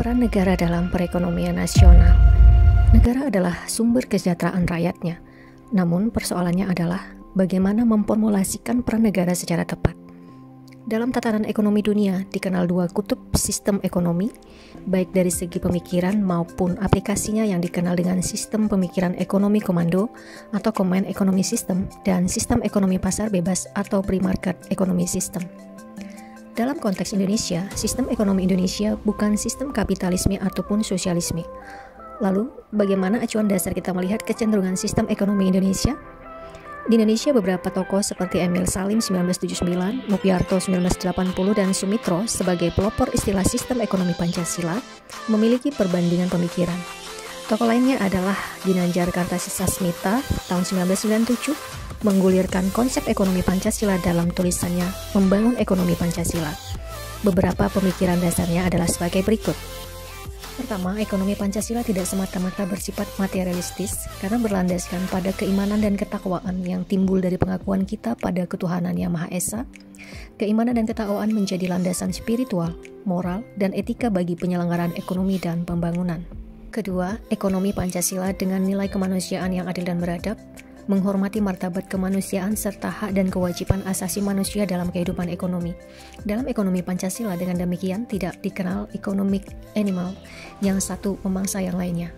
Peran negara dalam perekonomian nasional. Negara adalah sumber kesejahteraan rakyatnya. Namun persoalannya adalah bagaimana memformulasikan peran negara secara tepat. Dalam tatanan ekonomi dunia dikenal dua kutub sistem ekonomi, baik dari segi pemikiran maupun aplikasinya yang dikenal dengan sistem pemikiran ekonomi komando atau command economy system dan sistem ekonomi pasar bebas atau free market economy system. Dalam konteks Indonesia, sistem ekonomi Indonesia bukan sistem kapitalisme ataupun sosialisme. Lalu, bagaimana acuan dasar kita melihat kecenderungan sistem ekonomi Indonesia? Di Indonesia, beberapa tokoh seperti Emil Salim 1979, Mugyarto 1980, dan Sumitro sebagai pelopor istilah sistem ekonomi Pancasila memiliki perbandingan pemikiran. Tokoh lainnya adalah Ginanjar Kartasasmita tahun 1997 menggulirkan konsep ekonomi Pancasila dalam tulisannya Membangun Ekonomi Pancasila. Beberapa pemikiran dasarnya adalah sebagai berikut. Pertama, ekonomi Pancasila tidak semata-mata bersifat materialistis karena berlandaskan pada keimanan dan ketakwaan yang timbul dari pengakuan kita pada ketuhanan Yang Maha Esa. Keimanan dan ketakwaan menjadi landasan spiritual, moral, dan etika bagi penyelenggaraan ekonomi dan pembangunan. Kedua, ekonomi Pancasila dengan nilai kemanusiaan yang adil dan beradab, menghormati martabat kemanusiaan serta hak dan kewajiban asasi manusia dalam kehidupan ekonomi. Dalam ekonomi Pancasila dengan demikian tidak dikenal economic animal, yang satu memangsa yang lainnya.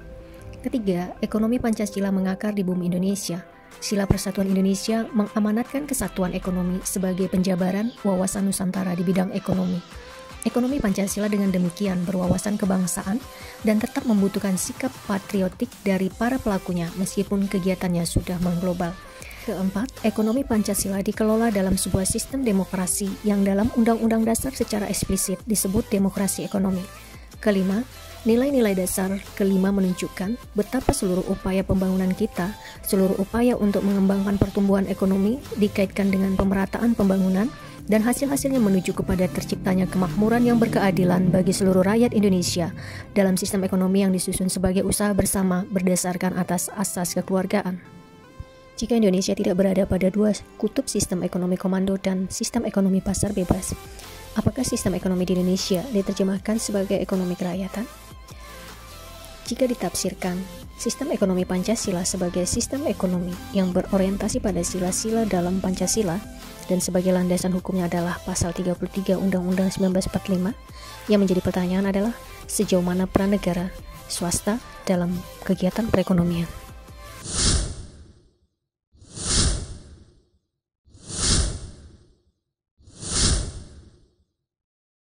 Ketiga, ekonomi Pancasila mengakar di bumi Indonesia. Sila Persatuan Indonesia mengamanatkan kesatuan ekonomi sebagai penjabaran wawasan Nusantara di bidang ekonomi. Ekonomi Pancasila dengan demikian berwawasan kebangsaan dan tetap membutuhkan sikap patriotik dari para pelakunya meskipun kegiatannya sudah mengglobal. Keempat, ekonomi Pancasila dikelola dalam sebuah sistem demokrasi yang dalam Undang-Undang Dasar secara eksplisit disebut demokrasi ekonomi. Kelima, nilai-nilai dasar kelima menunjukkan betapa seluruh upaya pembangunan kita, seluruh upaya untuk mengembangkan pertumbuhan ekonomi dikaitkan dengan pemerataan pembangunan dan hasil-hasilnya menuju kepada terciptanya kemakmuran yang berkeadilan bagi seluruh rakyat Indonesia dalam sistem ekonomi yang disusun sebagai usaha bersama berdasarkan atas asas kekeluargaan. Jika Indonesia tidak berada pada dua kutub sistem ekonomi komando dan sistem ekonomi pasar bebas, apakah sistem ekonomi di Indonesia diterjemahkan sebagai ekonomi kerakyatan? Jika ditafsirkan, sistem ekonomi Pancasila sebagai sistem ekonomi yang berorientasi pada sila-sila dalam Pancasila dan sebagai landasan hukumnya adalah pasal 33 Undang-Undang 1945, yang menjadi pertanyaan adalah sejauh mana peran negara swasta dalam kegiatan perekonomian.